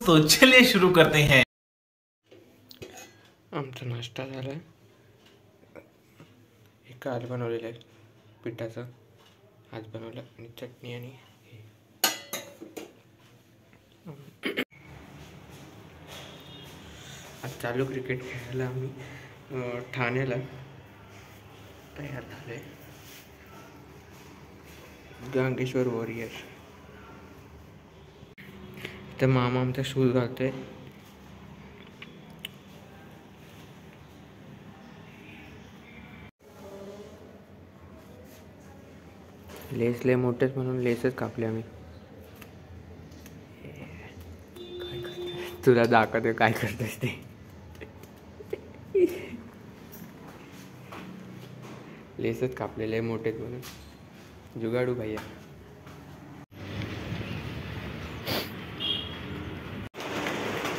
तो चलिए शुरू करते हैं। आमचा नाश्ता झाला आहे. हे काल बनवलेलं आहे पिठाचं, आज बनवलं आणि चटणी आणि आज चालू क्रिकेट खेळायला आम्ही ठाण्याला तयार झाले. गांगेश्वर वॉरियर. तर मामा आमचा शूज घालतोय. लेस लय मोठेच म्हणून लेसच कापले आम्ही. काय करतोय तुला दाखवते काय करतोस ते. लेसच कापलेले मोठेच म्हणून. जुगाडू भैया.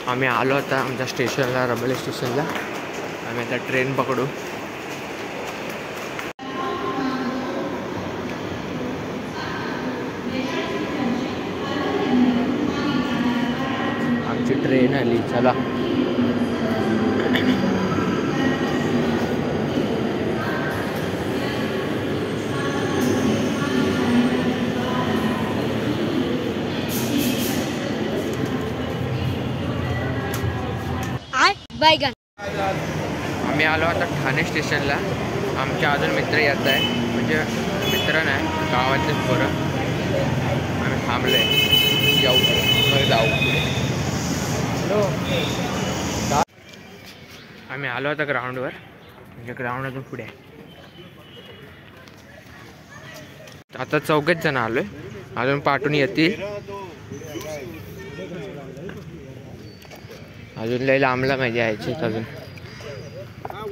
आम्ही आलो आता आमच्या स्टेशनला, रबले स्टेशनला. आम्ही आता ट्रेन पकडू. आमची ट्रेन आली, चला. आम्ही आलो आता ठाणे स्टेशनला. आमचे अजून मित्र येत आहे, म्हणजे मित्र नाही, गावातलेच पोरं. आम्ही थांबलो आहे, जाऊ मग जाऊ पुढे. आम्ही आलो आता ग्राउंडवर, म्हणजे ग्राउंड अजून पुढे आहे. आता 4 जण आलोय, अजून पाठवून येतील. अजून लय लांबला माझी यायची अजून.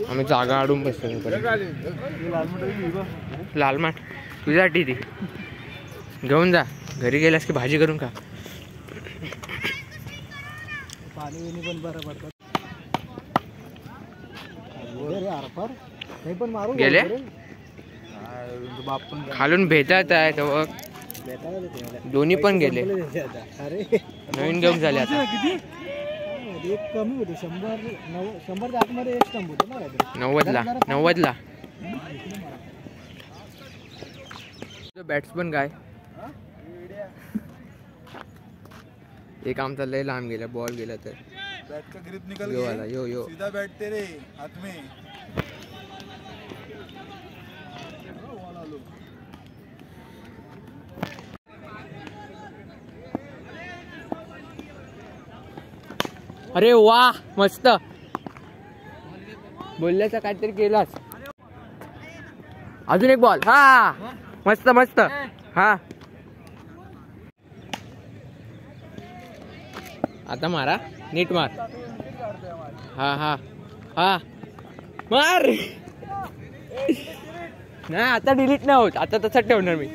आम्ही जागा आडून बसतो. लालमाट तुझ्यासाठी ती घेऊन जा. घरी गेलास की भाजी करून का. गेले खालून भेटत आहे तेव्हा दोन्ही पण गेले. नवीन गेम झाले आता. एक कमी होते 100 आतमध्ये एक स्टंप होतो ना 90ला. बॅट्समन काय एक आमचा लय लांब गेला, बॉल गेला तर बैट का ग्रिप निकल यो वाला यो सीधा बैट तेरे हाथ में. अरे वा मस्त. बोलल्याचं काहीतरी केलास. अजून एक बॉल. हा मस्त मस्त. हा आता मारा, नीट मार. हा हा हा मार. नाही आता डिलीट नाही होत, आता तसंच ठेवणार मी.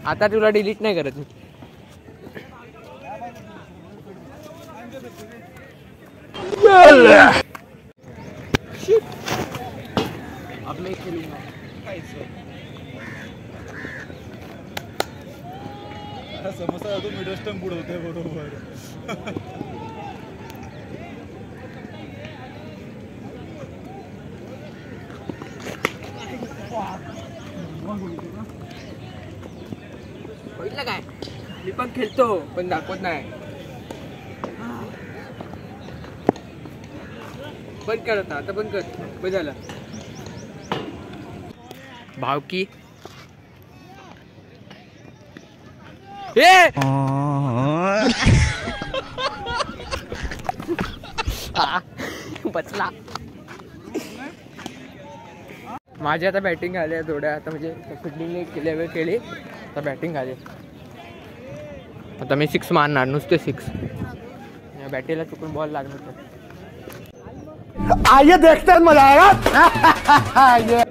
आता तुला डिलीट नाही करत मी. समोसा तो मिडल स्टंप बुडवते बरोबर. बघितलं काय, मी पण खेळतो पण दाखवत नाही. बंद कर आता बंद कर. बंद झालं. भावकी बचला. माझी आता बॅटिंग आली आहे थोड्या. आता म्हणजे फिल्डिंग लेवल केली, आता बॅटिंग आली. आता मी 6 मारणार, नुसते 6. बॅटीला चुकून बॉल लागणार तर. आइए देखते हैं, मजा आएगा.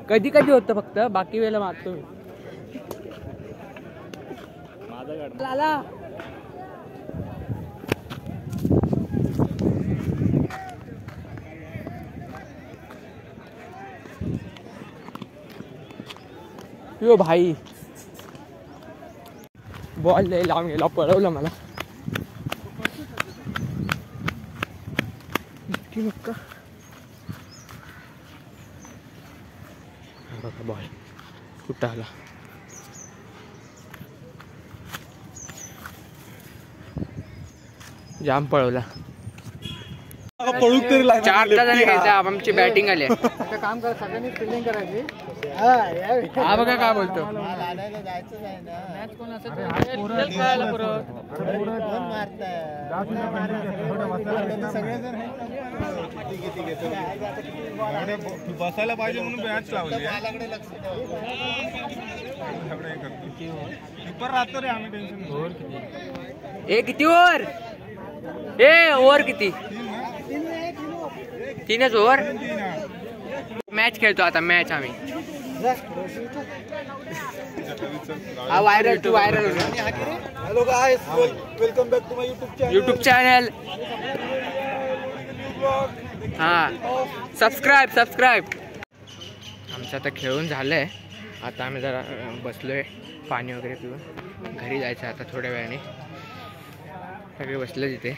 कधी कधी होतं फक्त, बाकी वेळेला मारतो मी. लाला यो भाई बॉल लय लावून गेला पळवलं मला इतकी मक्का बघा बॉल कुठं आला जाम पळवला पळूक तरी 4 जण घ्यायचा आमची बॅटिंग आली काम कर सगळ्यांनी फिल्डिंग करायची हा बघा काय बोलतो बसायला पाहिजे म्हणून मॅच लावली राहतो रे आम्ही टेन्शन ए किती ओव्हर ए ओव्हर किती 3च ओव्हर मॅच खेळतो आता मॅच आम्ही हा viral to viral hello guys welcome back to my YouTube channel हा सबस्क्राईब आमचं आता खेळून झालंय आता आम्ही जरा बसलोय पाणी वगैरे पिऊन घरी जायचं आता थोड्या वेळाने सगळे बसले तिथे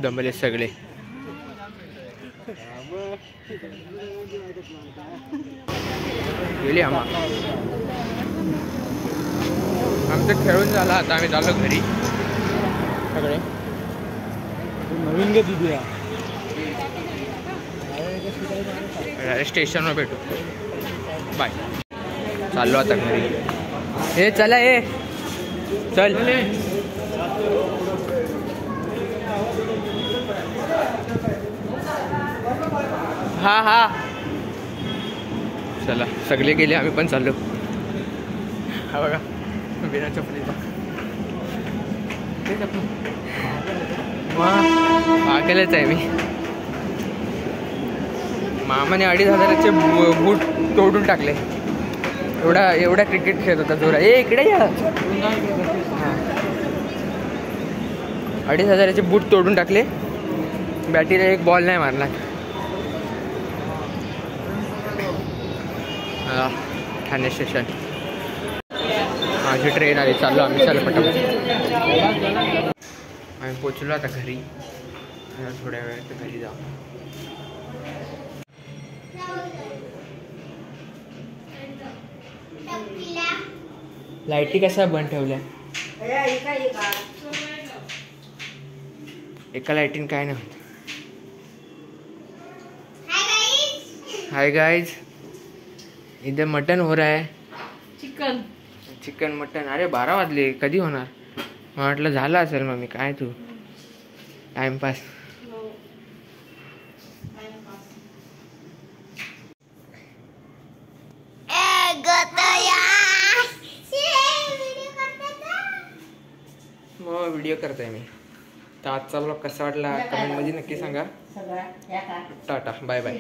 दमले सगळे गेली आमचं खेळून झालं आता आम्ही चाललो घरी सगळे नवीन घे दिदी स्टेशनवर भेटू बाय चाललो आता घरी हे चला ए चल हा हा चला सगळे गेले आम्ही पण चाललो हा बघा बिना चपलीचा पागलच आहे मी मामाने 2,500चे बूट तोडून टाकले एवढा क्रिकेट खेळत होता जोरा ए इकडे या 2,500चे बूट तोडून टाकले बॅटीला एक बॉल नाही मारला ठाणे स्टेशन माझी ट्रेन आली चाललो आम्ही चला पटापट आम्ही पोचलो आता घरी थोड्या वेळात घरी जाऊ लाईटी कशा बंद ठेवल्या एका लाईटीन काय नाही होत हाय गाइस इधर मटन हो रहा है चिकन मटन अरे 12 वाजले कधी होणार मला वाटलं झालं असेल मम्मी काय तू टाइमपास व्हिडिओ करतोय मी तर आजचा ब्लॉग कसा वाटला कमेंट मध्ये नक्की सांगा टाटा बाय बाय